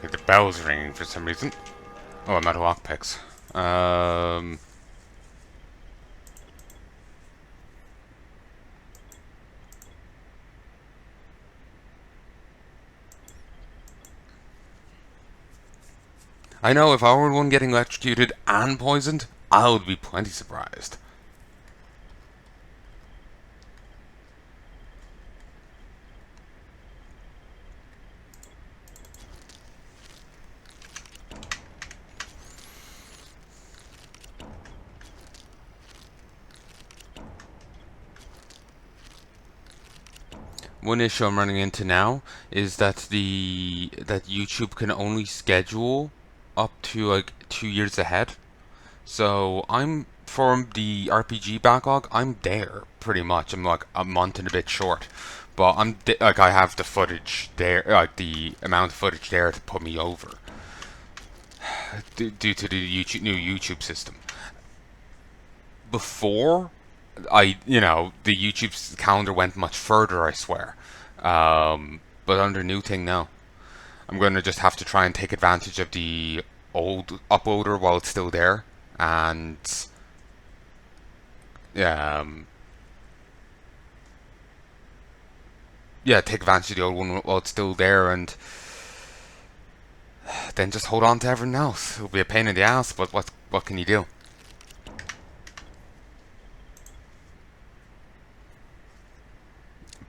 Okay, the bell's ringing for some reason. Oh, I'm out of lockpicks. I know if I were the one getting electrocuted and poisoned, I would be plenty surprised. One issue I'm running into now is that YouTube can only schedule up to like 2 years ahead. So I'm from the RPG backlog. I'm there pretty much. I'm like a month and a bit short, but like I have the footage there, like the amount of footage there to put me over due to the new YouTube system. Before the YouTube's calendar went much further, I swear. But under new thing now, I'm going to just have to try and take advantage of the old uploader while it's still there, and yeah, take advantage of the old one while it's still there, and then just hold on to everything else. It'll be a pain in the ass, but what can you do?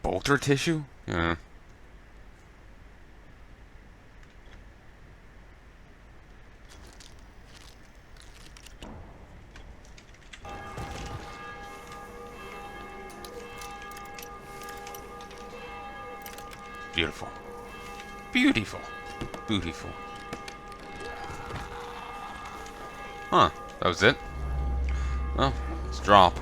Bolter tissue? Yeah. Beautiful. Beautiful. Beautiful. Huh. That was it? Well, let's drop.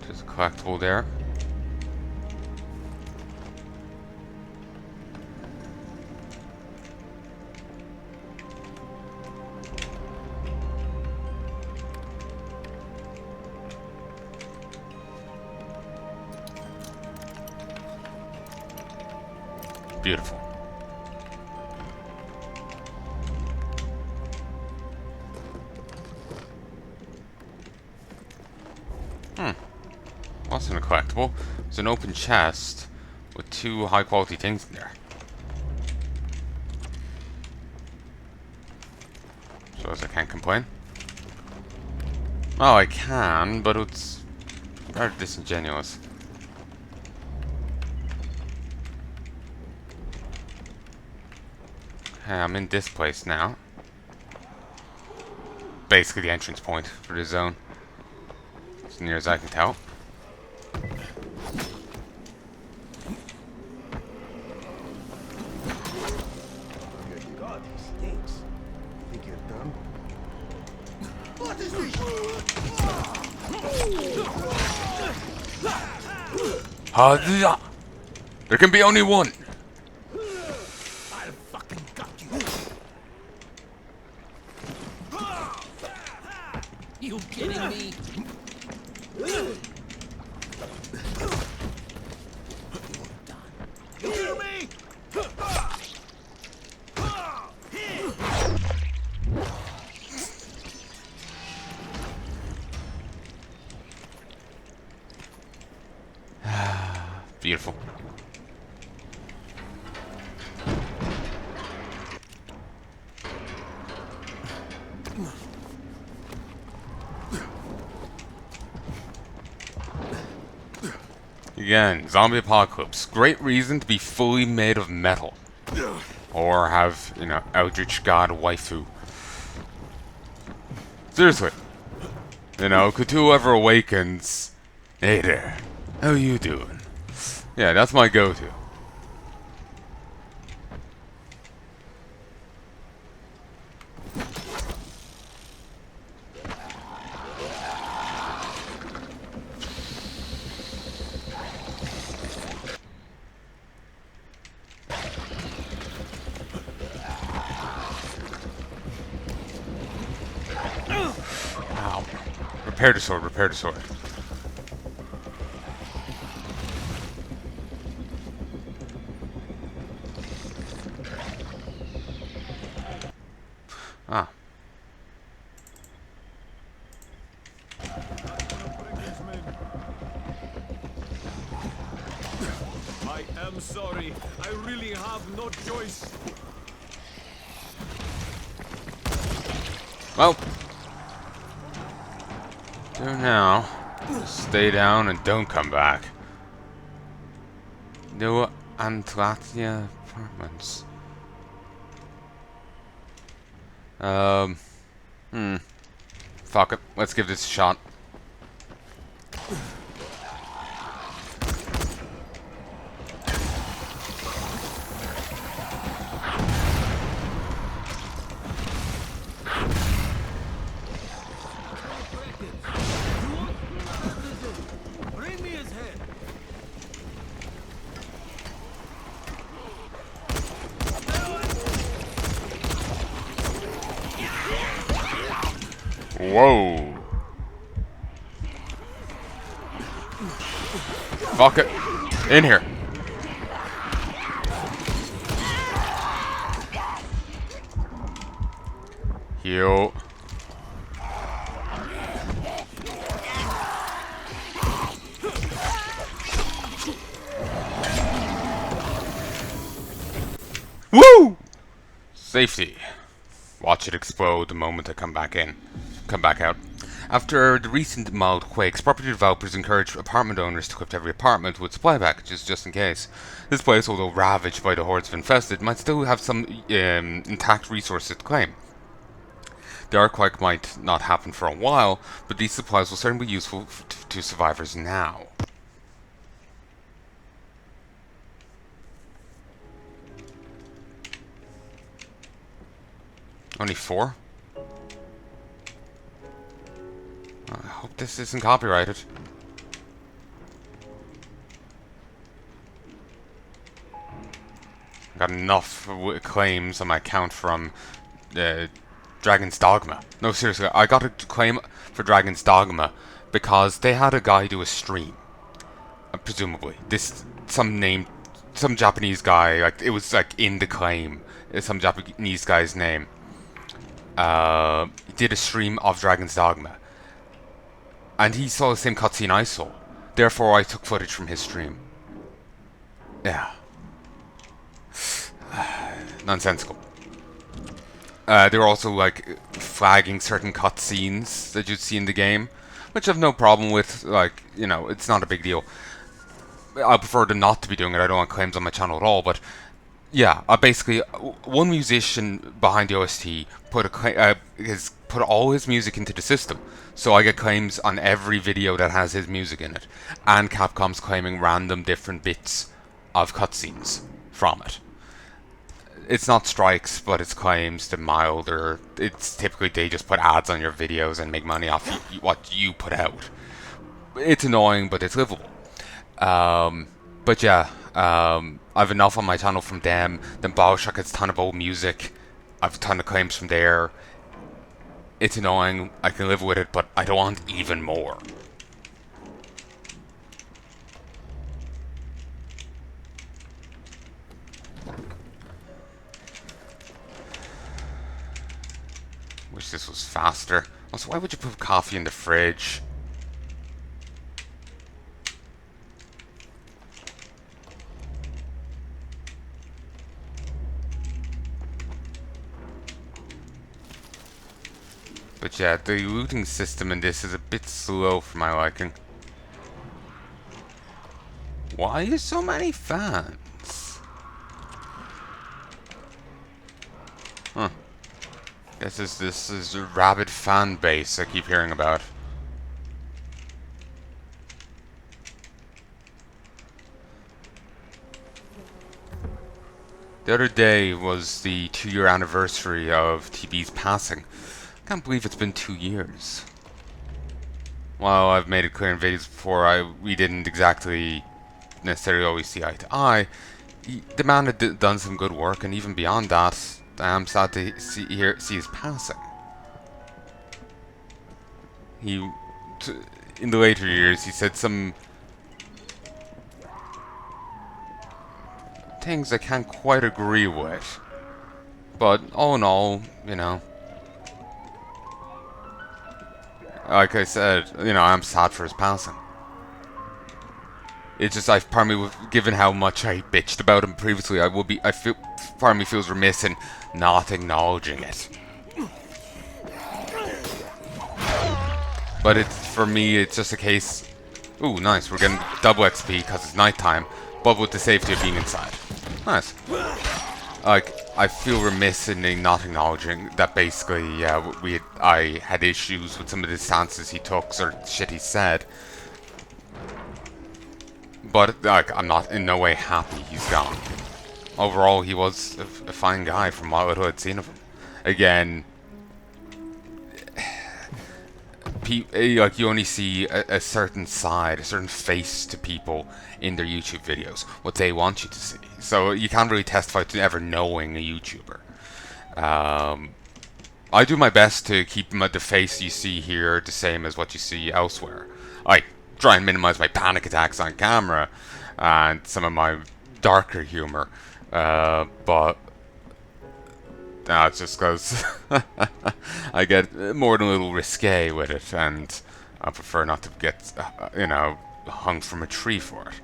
There's a collectible there. Beautiful. What's in a collectible? It's an open chest with 2 high quality things in there. So as I can't complain. Oh, I can, but it's rather disingenuous. Okay, I'm in this place now. Basically the entrance point for the zone. As near as I can tell. God, this stinks. Think you're done? What is this? There can be only one. I'll fucking gut you. You kidding me? You hear me? Beautiful. Again, zombie apocalypse. Great reason to be fully made of metal. Or have, Eldritch God waifu. Seriously. Could whoever awakens. Hey there. How you doing? Yeah, that's my go-to. Ow. Repair the sword, repair the sword. Ah. I am sorry. I really have no choice. Well. Do now. Stay down and don't come back. New Antalya apartments. Fuck it. Let's give this a shot. Bring me his head. Whoa. Fuck it. In here. Heal. Woo! Safety. Watch it explode the moment I come back out. After the recent mild quakes, property developers encourage apartment owners to equip every apartment with supply packages just in case. This place, although ravaged by the hordes of infested, might still have some intact resources to claim. The earthquake might not happen for a while, but these supplies will certainly be useful to survivors now. Only 4? I hope this isn't copyrighted. I got enough claims on my account from Dragon's Dogma. No, seriously, I got a claim for Dragon's Dogma because they had a guy do a stream. Presumably. Some Japanese guy, like, it was like in the claim. Some Japanese guy's name. Did a stream of Dragon's Dogma. And he saw the same cutscene I saw. Therefore, I took footage from his stream. Yeah. Nonsensical. They were also, like, flagging certain cutscenes that you'd see in the game, which I've no problem with. Like, you know, it's not a big deal. I prefer them not to be doing it. I don't want claims on my channel at all, but yeah, basically, one musician behind the OST has put all his music into the system, so I get claims on every video that has his music in it, and Capcom's claiming random different bits of cutscenes from it. It's not strikes, but it's claims. They're milder. It's typically they just put ads on your videos and make money off what you put out. It's annoying, but it's livable. But yeah, I've enough on my channel from them. Then BioShock has a ton of old music. I've a ton of claims from there. It's annoying. I can live with it, but I don't want even more. Wish this was faster. Also, why would you put coffee in the fridge? But yeah, the looting system in this is a bit slow for my liking. Why are so many fans? Huh. Guess this is a rabid fan base I keep hearing about. The other day was the 2-year anniversary of TB's passing. Can't believe it's been 2 years. While I've made it clear in videos before, we didn't exactly necessarily always see eye to eye. The man had done some good work, and even beyond that, I am sad to see his passing. He, t in the later years, he said some things I can't quite agree with. But all in all, you know, like I said, you know, I'm sad for his passing. It's just, part of me, given how much I bitched about him previously, I feel, part of me feels remiss in not acknowledging it. But for me, it's just a case. Ooh, nice. We're getting double XP because it's nighttime, but with the safety of being inside. Nice. Like, I feel remiss in not acknowledging that basically, yeah, I had issues with some of the stances he took or shit he said. But, like, I'm not in no way happy he's gone. Overall, he was a fine guy from what little I'd seen of him. Again, like, you only see a certain side, a certain face to people in their YouTube videos, what they want you to see. So you can't really testify to ever knowing a YouTuber. I do my best to keep the face you see here the same as what you see elsewhere. I try and minimize my panic attacks on camera and some of my darker humor, but it's just because I get more than a little risque with it, and I prefer not to get, you know, hung from a tree for it.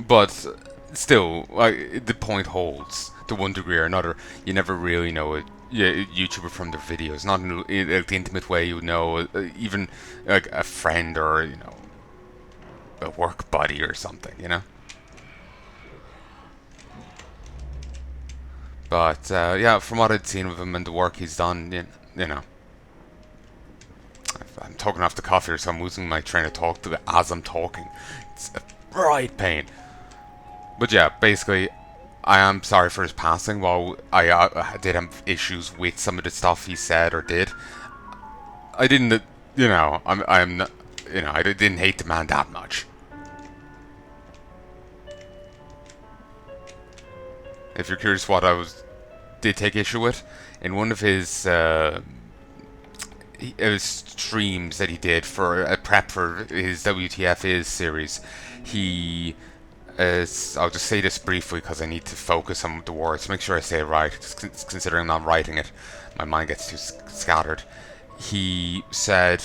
But still, like, the point holds to one degree or another. You never really know a YouTuber from their videos, not in the intimate way you would know even like a friend or, you know, a work buddy or something, you know. But yeah, from what I'd seen of him and the work he's done, you know, I'm talking off the cuff here, so I'm losing my train of thought as I'm talking. It's a right pain. But yeah, basically, I am sorry for his passing. While I did have issues with some of the stuff he said or did, I didn't, you know, I'm not, you know, I didn't hate the man that much. If you're curious what did take issue with, in one of his streams that he did for a prep for his WTF is series, he I'll just say this briefly because I need to focus on the words, make sure I say it right, considering I'm not writing it, my mind gets too scattered. He said,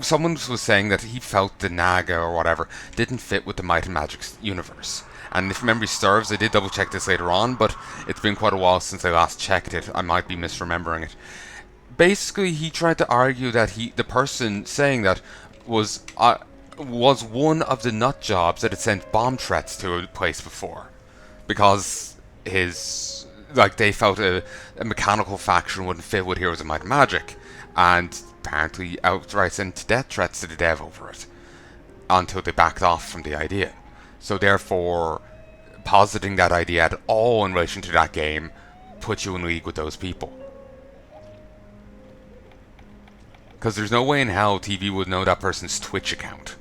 someone was saying that he felt the Naga or whatever didn't fit with the Might and Magic universe. And if memory serves, I did double check this later on, but it's been quite a while since I last checked it. I might be misremembering it. Basically, he tried to argue that the person saying that was one of the nut jobs that had sent bomb threats to a place before, because they felt a mechanical faction wouldn't fit with Heroes of Might and Magic, and apparently outright sent death threats to the dev over it until they backed off from the idea. So therefore, positing that idea at all in relation to that game puts you in league with those people. Because there's no way in hell TV would know that person's Twitch account.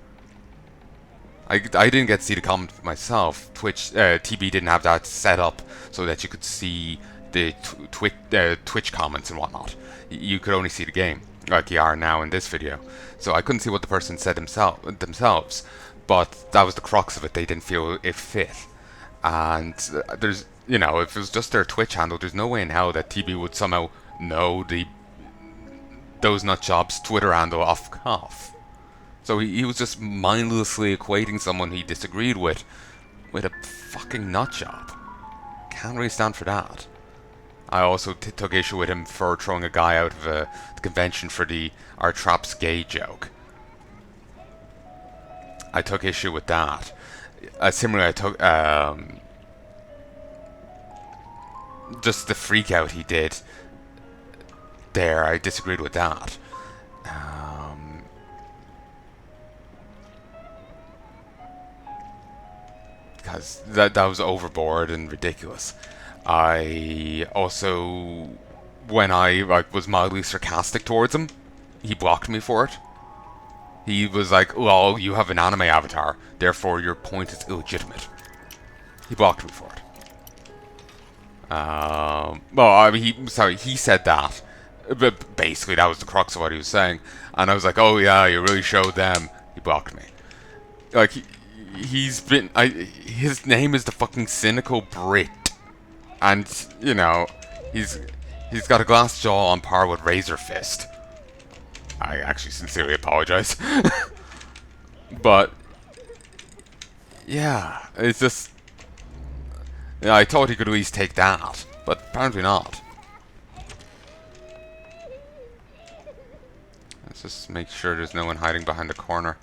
I didn't get to see the comment myself. TB didn't have that set up so that you could see the Twitch comments and whatnot. You could only see the game, like you are now in this video. So I couldn't see what the person said themselves. But that was the crux of it. They didn't feel it fit. And there's, you know, if it was just their Twitch handle, there's no way in hell that TB would somehow know those nutjobs' Twitter handle off cuff. So he was just mindlessly equating someone he disagreed with a fucking nutjob. Can't really stand for that. I also took issue with him for throwing a guy out of the convention for our Traps gay joke. I took issue with that. Similarly, I took just the freak out he did there. I disagreed with that. Because that was overboard and ridiculous. I also, when I was mildly sarcastic towards him, he blocked me for it. He was like, "Well, you have an anime avatar, therefore your point is illegitimate." He blocked me for it. Well, I mean, he said that, But basically, that was the crux of what he was saying. And I was like, oh yeah, you really showed them. He blocked me. Like, he's been. His name is the fucking cynical Brit. And, you know, he's he's got a glass jaw on par with Razor Fist. I actually sincerely apologize. But, yeah, it's just. Yeah, I thought he could at least take that, but apparently not. Let's just make sure there's no one hiding behind the corner.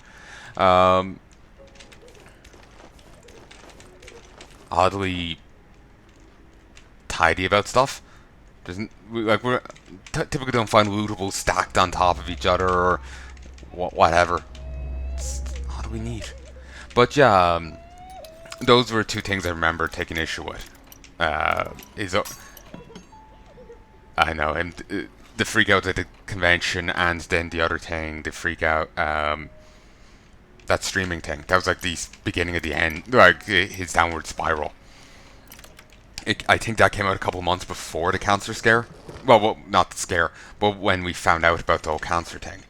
Um, Oddly tidy about stuff. Doesn't like we're typically don't find lootables stacked on top of each other or whatever. It's oddly neat. But yeah, those were two things I remember taking issue with. Is I know him. The freak out at the convention, and then the other thing, the freak out, that streaming thing. That was like the beginning of the end, like his downward spiral. I think that came out a couple months before the cancer scare. Well, not the scare, but when we found out about the whole cancer thing.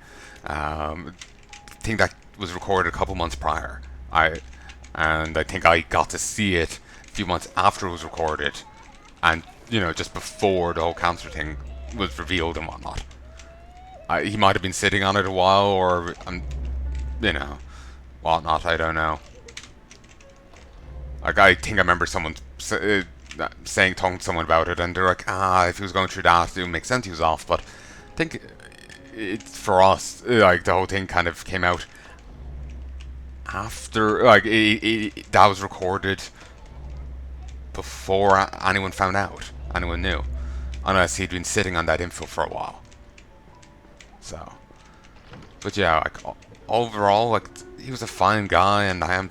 I think that was recorded a couple months prior. I think I got to see it a few months after it was recorded, and just before the whole cancer thing was revealed and whatnot. He might have been sitting on it a while, or whatnot. I don't know. Like, I think I remember someone talking to someone about it, and they're like, if he was going through that, it would make sense he was off. But I think for us, like, the whole thing kind of came out after, like, that was recorded before anyone found out, anyone knew, unless he'd been sitting on that info for a while. So, but yeah, like, overall, like, he was a fine guy, and I am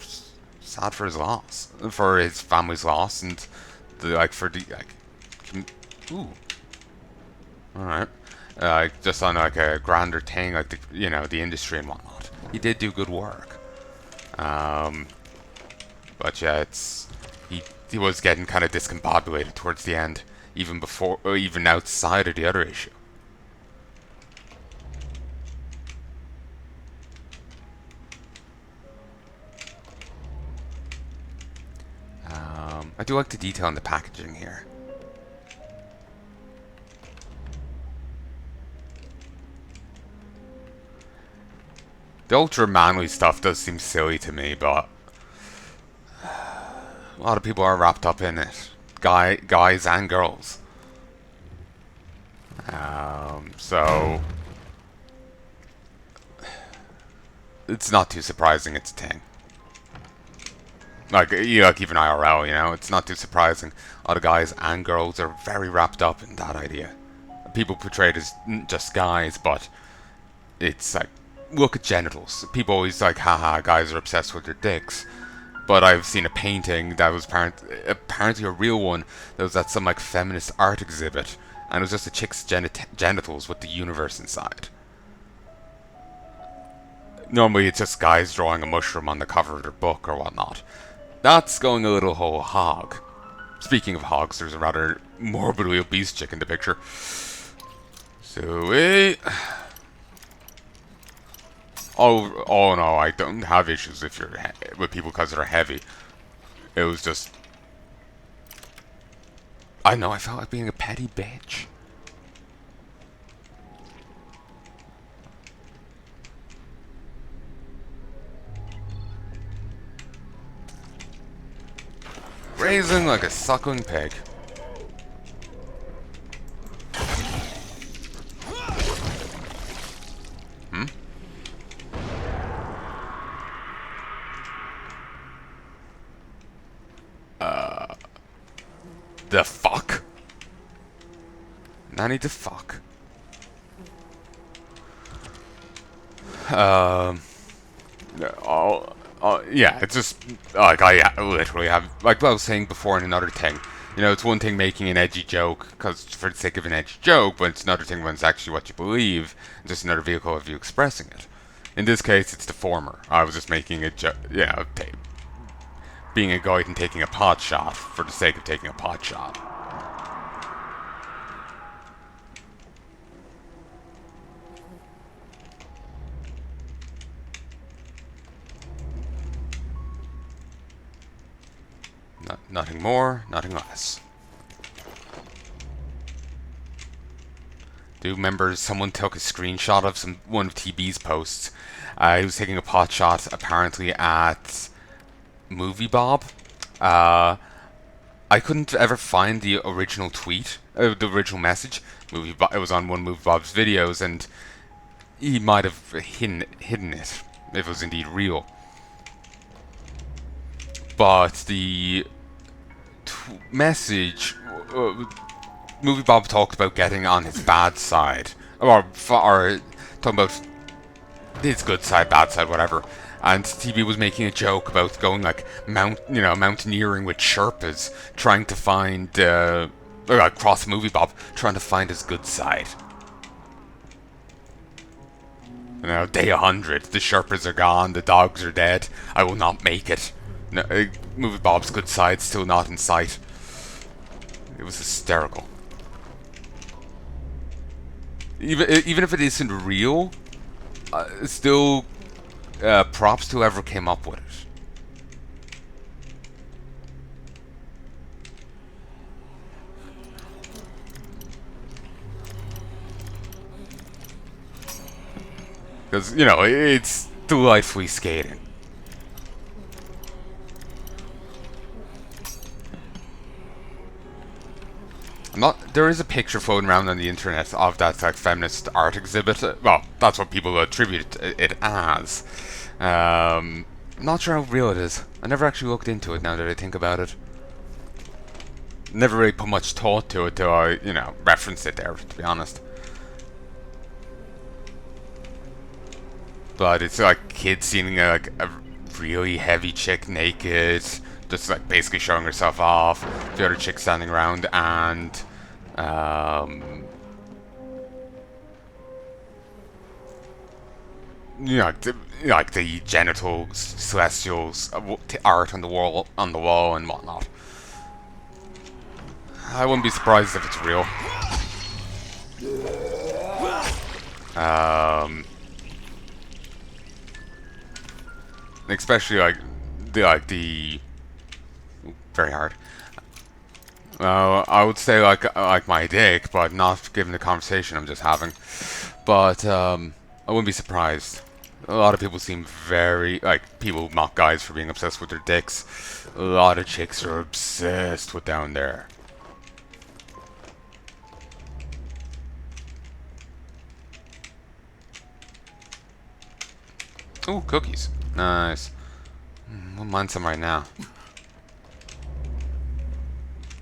sad for his loss, for his family's loss, and for the ooh, all right, just on like a grander thing, like the industry and whatnot. He did do good work, but yeah, he was getting kind of discombobulated towards the end, even before, or even outside of the other issue. I do like the detail in the packaging here. The ultra manly stuff does seem silly to me, but a lot of people are wrapped up in it. Guys and girls. So it's not too surprising it's a thing. Like even IRL, it's not too surprising. A lot of guys and girls are very wrapped up in that idea. People portrayed as just guys, but it's like, look at genitals. People always like, haha, guys are obsessed with their dicks. But I've seen a painting that was apparently a real one, that was at some like feminist art exhibit, and it was just a chick's genitals with the universe inside. Normally it's just guys drawing a mushroom on the cover of their book or whatnot. That's going a little whole hog. Speaking of hogs, there's a rather morbidly obese chick in the picture. So oh no, I don't have issues if you're with people because they're heavy. It was just, I know, I felt like being a petty bitch. Raising like a suckling pig. Hmm? The fuck? Nanny the fuck? Yeah, it's just like I literally have, like I was saying before in another thing. It's one thing making an edgy joke because for the sake of an edgy joke, but it's another thing when it's actually what you believe, and just another vehicle of you expressing it. In this case, it's the former. I was just making a joke, being a guide and taking a pot shot for the sake of taking a pot shot. Nothing more, nothing less. Do you remember someone took a screenshot of one of TB's posts? He was taking a pot shot apparently at Movie Bob. I couldn't ever find the original tweet, the original message. It was on one Movie Bob's videos, and he might have hidden it if it was indeed real. But the message, Movie Bob talked about getting on his bad side, or talking about his good side, bad side, whatever. And TB was making a joke about going like mountaineering with Sherpas, trying to find across Movie Bob, trying to find his good side. You know, day 100, the Sherpas are gone, the dogs are dead. I will not make it. No, Movie Bob's good side still not in sight. It was hysterical. Even if it isn't real, still props to whoever came up with it. Because, you know, it's delightfully skating. There is a picture floating around on the internet of that like feminist art exhibit. Well, that's what people attribute it as. I'm not sure how real it is. I never actually looked into it now that I think about it. Never really put much thought to it till I, referenced it there, to be honest. But it's like kids seeing like a really heavy chick naked, just like basically showing herself off. The other chick standing around, and like the genital celestials art on the wall, and whatnot. I wouldn't be surprised if it's real. Especially the very hard. I would say like my dick, but not given the conversation I'm just having. But I wouldn't be surprised. A lot of people seem very people mock guys for being obsessed with their dicks. A lot of chicks are obsessed with down there. Ooh, cookies. Nice. Wouldn't mind some right now.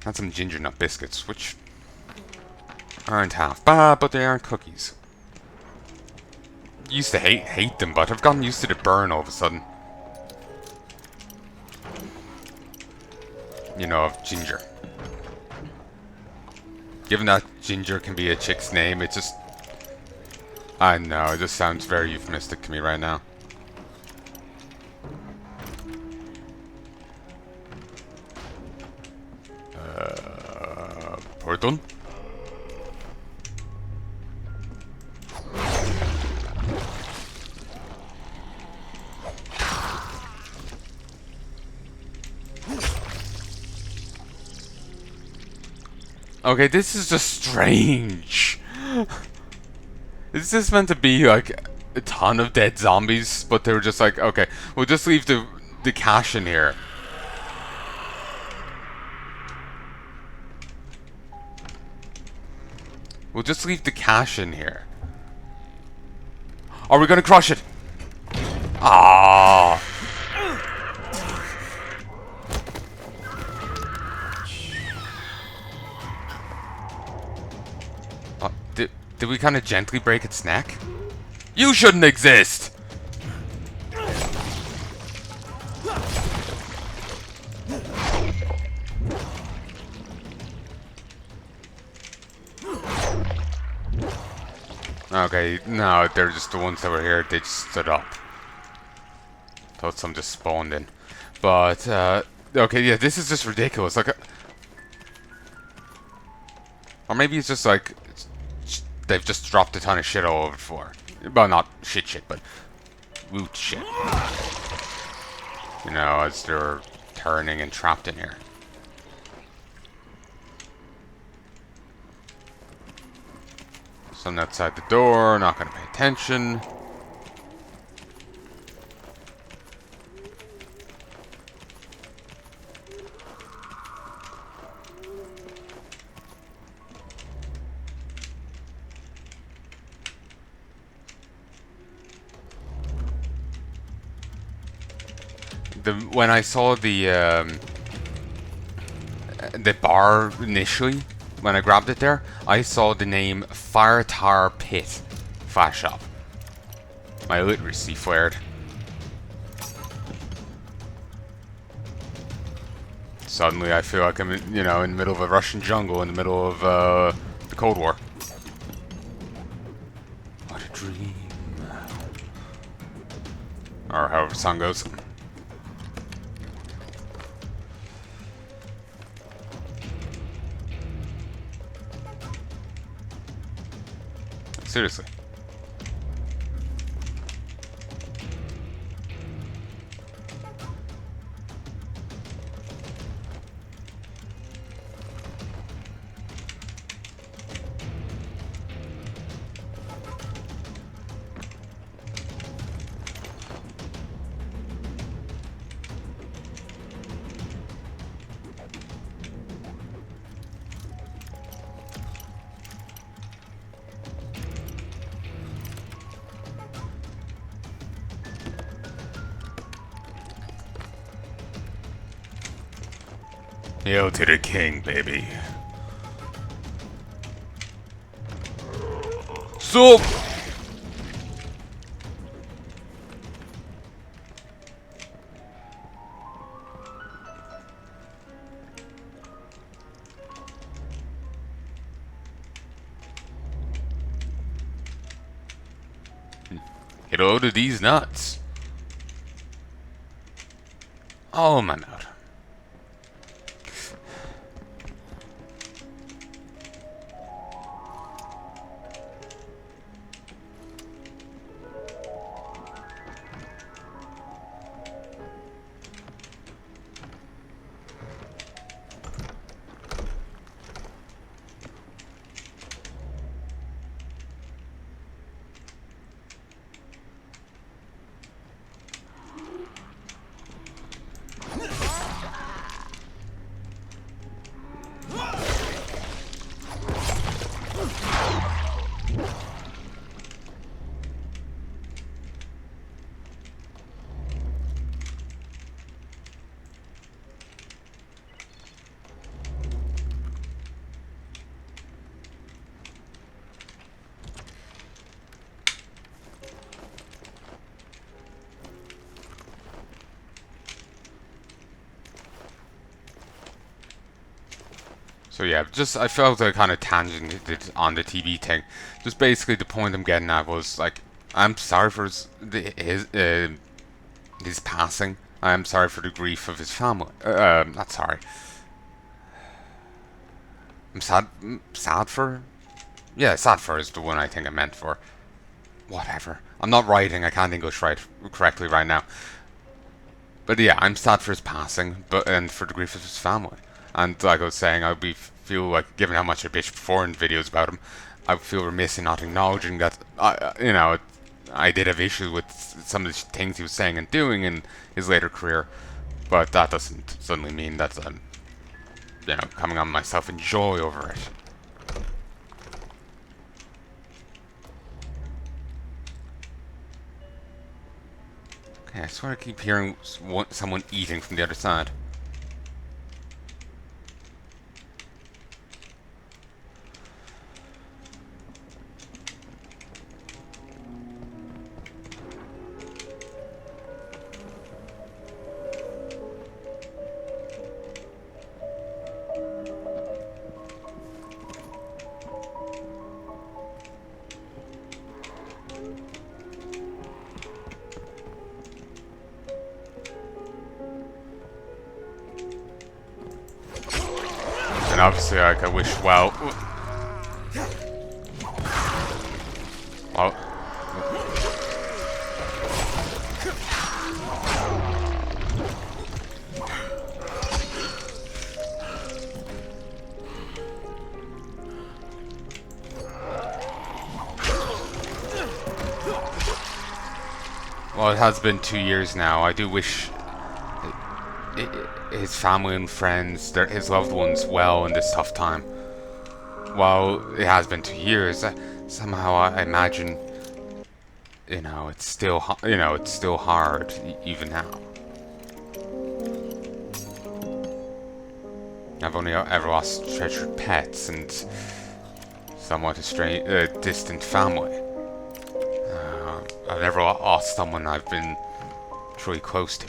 And some ginger nut biscuits, which aren't half bad, but they aren't cookies. Used to hate them, but I've gotten used to the burn all of a sudden. Of ginger. Given that ginger can be a chick's name, it just... I know, it just sounds very euphemistic to me right now. Pardon? Okay, this is just strange. Is this meant to be like a ton of dead zombies? But they were just like, okay, we'll just leave the cash in here. We'll just leave the cash in here. Are we gonna crush it? Ah. Did we kind of gently break its neck? You shouldn't exist! Okay, no, they're just the ones that were here. They just stood up. Thought some just spawned in. But, okay, yeah, this is just ridiculous. Like, or maybe it's just like they've just dropped a ton of shit all over the floor. Well, not shit, but loot shit. As they're turning and trapped in here. Someone outside the door, not gonna pay attention. When I saw the bar initially, when I grabbed it there, I saw the name Fire Tar Pit flash up. My literacy flared. Suddenly I feel like I'm in, in the middle of a Russian jungle in the middle of the Cold War. What a dream. Or however the song goes. Seriously. Hail to the king, baby. Soup! Hello to these nuts. Oh my god. So yeah, just I felt I kind of tangented on the TV thing. Just basically the point I'm getting at was like, I'm sorry for his passing. I'm sorry for the grief of his family. Not sorry. I'm sad. Sad for. Yeah, sad for is the one I think I meant for. Whatever. I'm not writing. I can't English write correctly right now. But yeah, I'm sad for his passing, and for the grief of his family. And like I was saying, feel like, given how much I bitched before in videos about him, I feel remiss in not acknowledging that I did have issues with some of the things he was saying and doing in his later career. But that doesn't suddenly mean that I'm, coming on myself in joy over it. Okay, I swear I keep hearing someone eating from the other side. And obviously, like, I wish, well... Well, it has been 2 years now. I do wish his family and friends, his loved ones, well in this tough time. While it has been 2 years, somehow I imagine, it's still, it's still hard even now. I've only ever lost treasured pets and somewhat distant family. I've never lost someone I've been truly close to.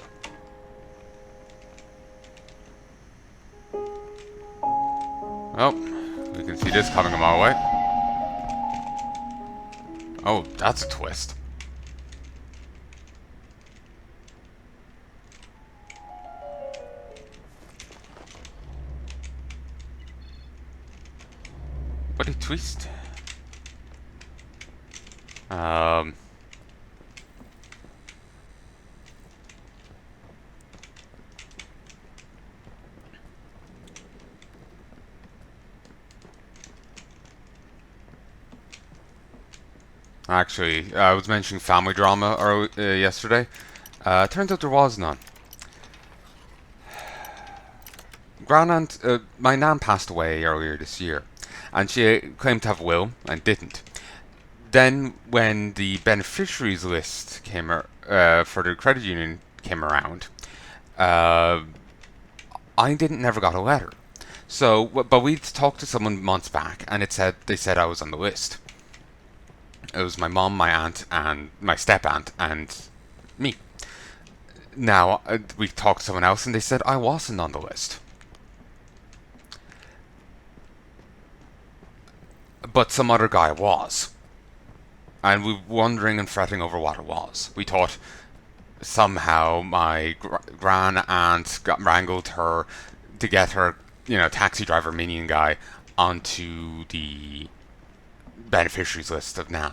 Oh, we can see this coming a mile away. Oh, that's a twist. What a twist. Actually, I was mentioning family drama yesterday. Turns out there was none. My nan passed away earlier this year, and she claimed to have a will and didn't. Then, when the beneficiaries list for the credit union came around, I never got a letter. So, but we talked to someone months back, and they said I was on the list. It was my mom, my aunt, and my step aunt, and me. Now, we talked to someone else, and they said I wasn't on the list. But some other guy was. And we were wondering and fretting over what it was. We thought somehow my gran aunt wrangled her to get her, taxi driver minion guy onto the beneficiaries list of Nan.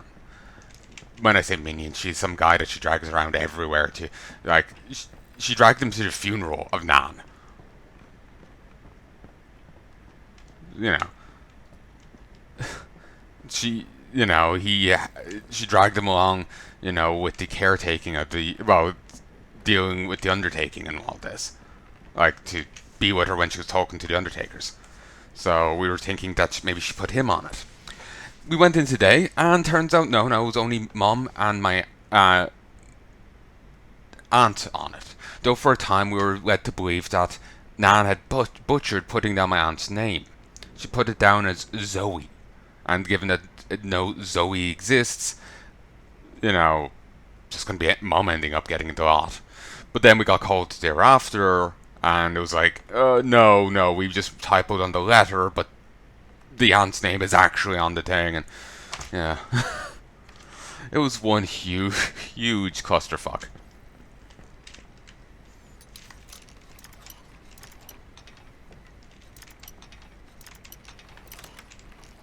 When I say minion, she's some guy that she drags around everywhere to, like, she dragged him to the funeral of Nan. You know, she, she dragged him along, with the caretaking of dealing with the undertaking and all this, like to be with her when she was talking to the undertakers. So we were thinking that maybe she put him on it. We went in today, and turns out no, it was only Mum and my aunt on it. Though for a time we were led to believe that Nan had butchered putting down my aunt's name. She put it down as Zoe, and given that no Zoe exists, just gonna be Mum ending up getting into that. But then we got called thereafter, and it was like, no, we just typoed on the letter, but the aunt's name is actually on the thing, and yeah. It was one huge clusterfuck.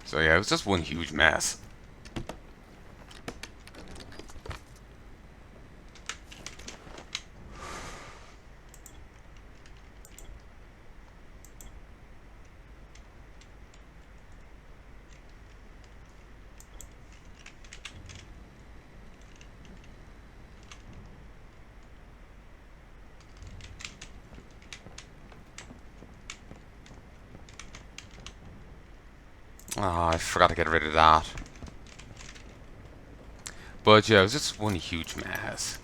So yeah, it was just one huge mess. Oh, I forgot to get rid of that. But yeah, it was just one huge mess.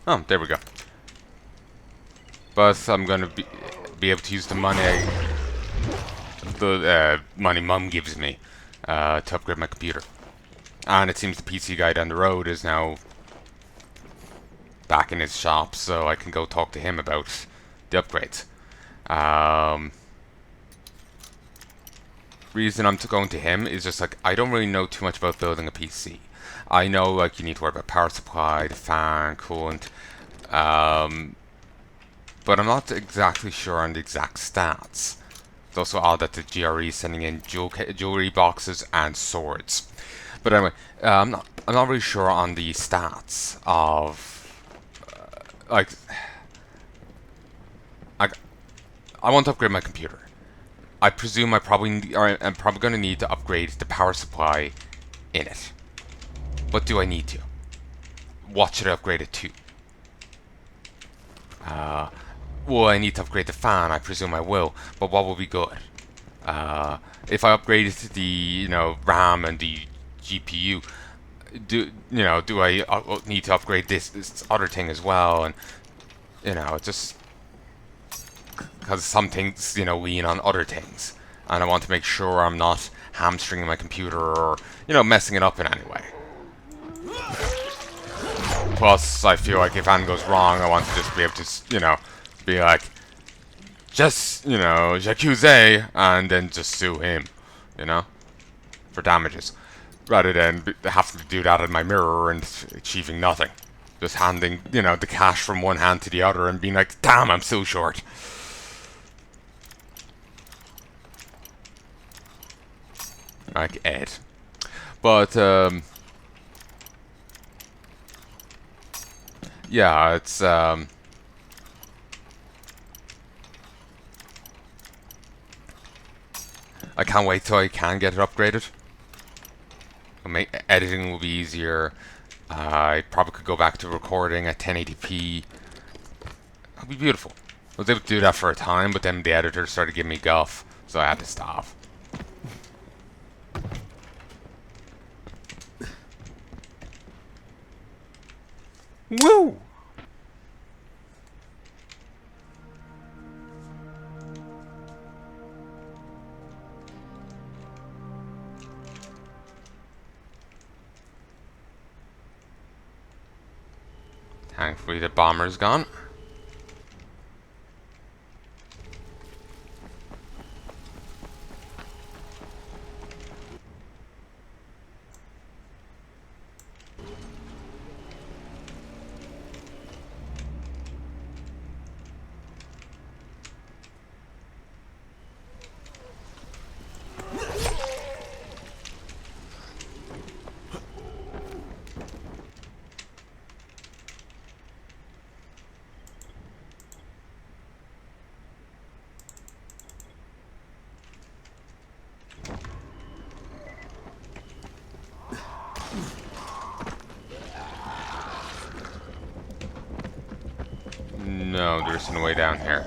Oh, there we go. But I'm gonna be able to use the money money Mum gives me to upgrade my computer. And it seems the PC guy down the road is now back in his shop, so I can go talk to him about the upgrades. Reason I'm going to him is just like I don't really know too much about building a PC. I know like you need to worry about power supply, the fan, coolant, but I'm not exactly sure on the exact stats. It's also odd that the GRE is sending in jewelry boxes and swords. But anyway, I'm not really sure on the stats of like I I want to upgrade my computer. I presume I'm probably going to need to upgrade the power supply in it. But do I need to? What should I upgrade it to? Well, I need to upgrade the fan. I presume I will. But what will be good? If I upgraded the RAM and the GPU, do I need to upgrade this other thing as well? And just because some things lean on other things, and I want to make sure I'm not hamstringing my computer or messing it up in any way. Plus, I feel like if anything goes wrong, I want to just be able to be like, just j'accuse, and then just sue him, for damages, rather than having to do that in my mirror and achieving nothing. Just handing, the cash from one hand to the other and being like, damn, I'm so short. Like Ed. But, yeah, it's, I can't wait till I can get it upgraded. Editing will be easier. I probably could go back to recording at 1080p. It'll be beautiful. I was able to do that for a time, but then the editor started giving me guff, so I had to stop. Woo! Thankfully the bomber's gone. No, there isn't a way down here.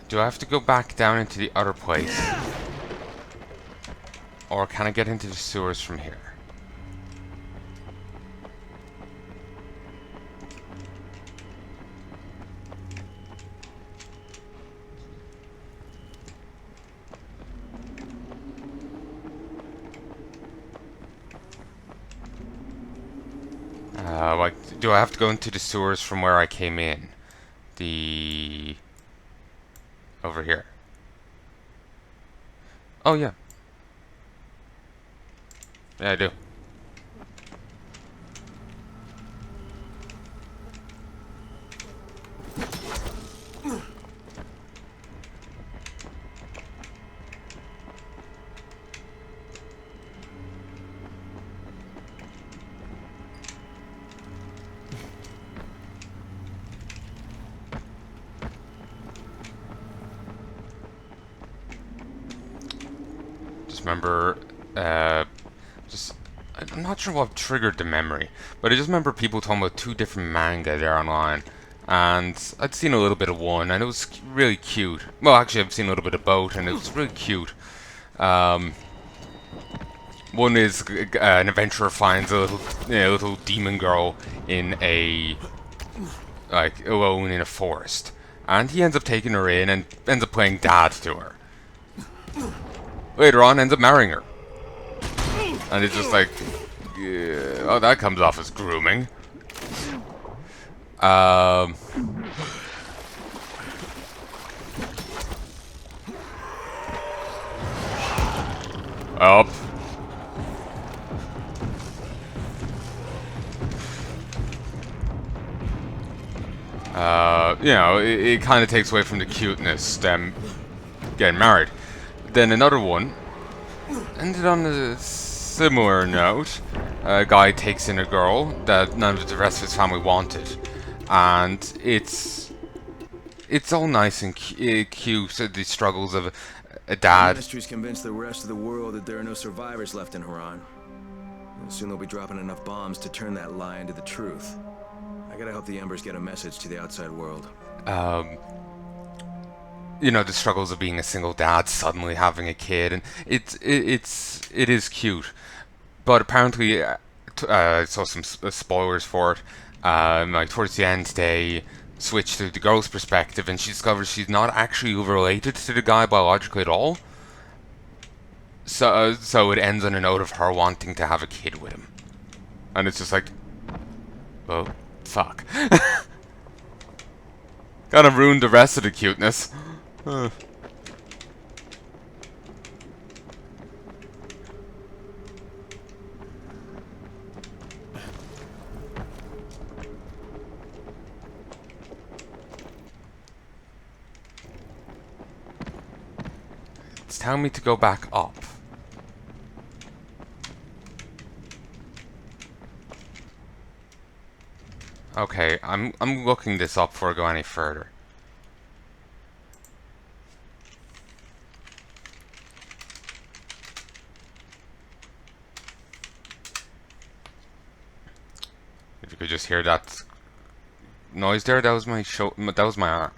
Do I have to go back down into the other place? Or can I get into the sewers from here? Do I have to go into the sewers from where I came in? Over here. Oh, yeah. Yeah, I do. Remember, I'm not sure what triggered the memory, but I just remember people talking about two different manga there online, and I'd seen a little bit of one, and it was really cute. Well, actually, I've seen a little bit of both, and it was really cute. One is an adventurer finds a little demon girl in alone in a forest, and he ends up taking her in and ends up playing dad to her. Later on, ends up marrying her. And it's just like, yeah, oh, that comes off as grooming. Up. You know, it kind of takes away from the cuteness, them getting married. Then another one ended on a similar note. A guy takes in a girl that none of the rest of his family wanted, and it's all nice and cute. The struggles of a The dad. ministry's convinced the rest of the world that there are no survivors left in Haran. And soon they'll be dropping enough bombs to turn that lie into the truth. I gotta help the Embers get a message to the outside world. You know, the struggles of being a single dad, suddenly having a kid, and it is cute. But apparently, I saw some spoilers for it. Like towards the end, they switch to the girl's perspective, and she discovers she's not actually related to the guy biologically at all. So it ends on a note of her wanting to have a kid with him, and it's just like, oh, fuck. Kind of ruined the rest of the cuteness. It's telling me to go back up. Okay, I'm looking this up before I go any further. If you could just hear that noise there, that was my that was my arm.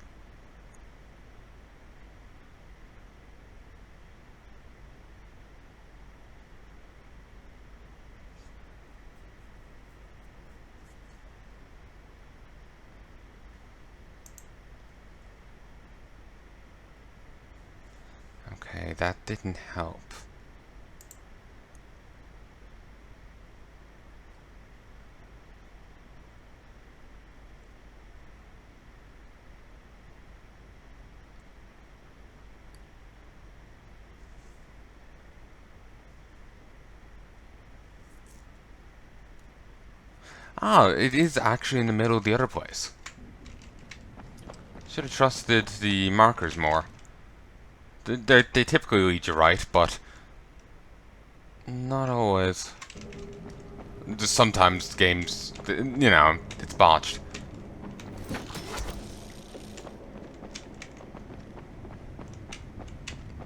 Okay, that didn't help. Oh, it is actually in the middle of the other place. Should have trusted the markers more. They typically lead you right, but not always. Just sometimes games, you know, it's botched.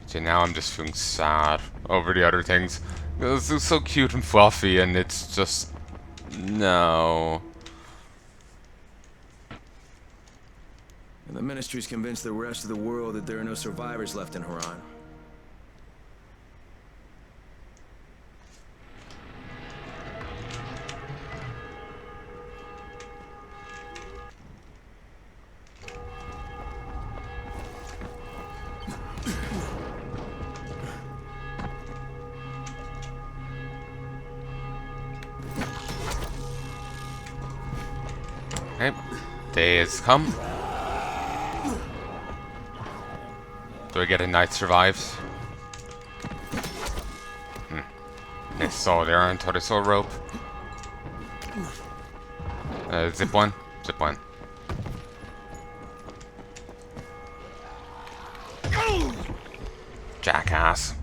See, now I'm just feeling sad over the other things. It's so cute and fluffy, and it's just... no. And the ministry's convinced the rest of the world that there are no survivors left in Haran. Okay, day has come. Do I get a night survives? I saw there, I thought I saw a rope. Zip one? Zip one. Jackass.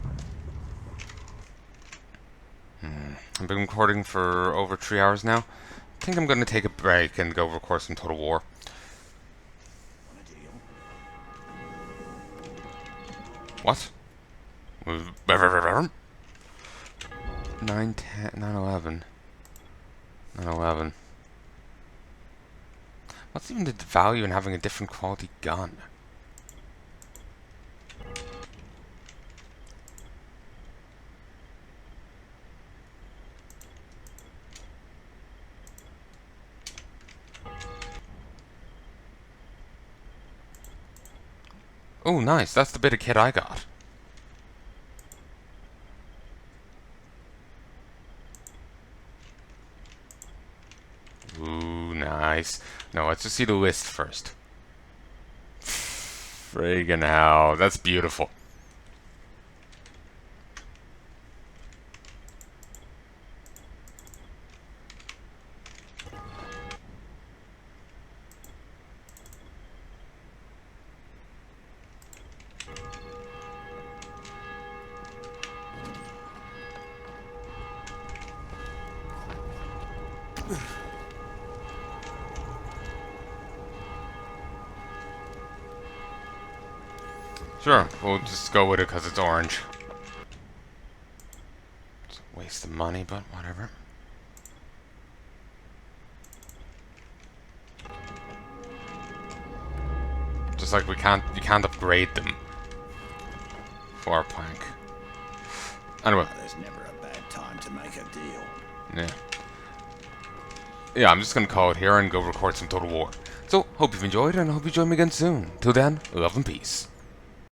I've been recording for over 3 hours now. I think I'm going to take a break and go record some Total War. What? 9, 10, 9, 11. 9, 11. What's even the value in having a different quality gun? Oh, nice. That's the bit of kit I got. Ooh, nice. No, let's just see the list first. Friggin' hell. That's beautiful. Sure, we'll just go with it because it's orange. It's a waste of money, but whatever. Just like you can't upgrade them for a plank. Anyway. There's never a bad time to make a deal. Yeah. Yeah, I'm just gonna call it here and go record some Total War. So, hope you've enjoyed, and I hope you join me again soon. Till then, love and peace.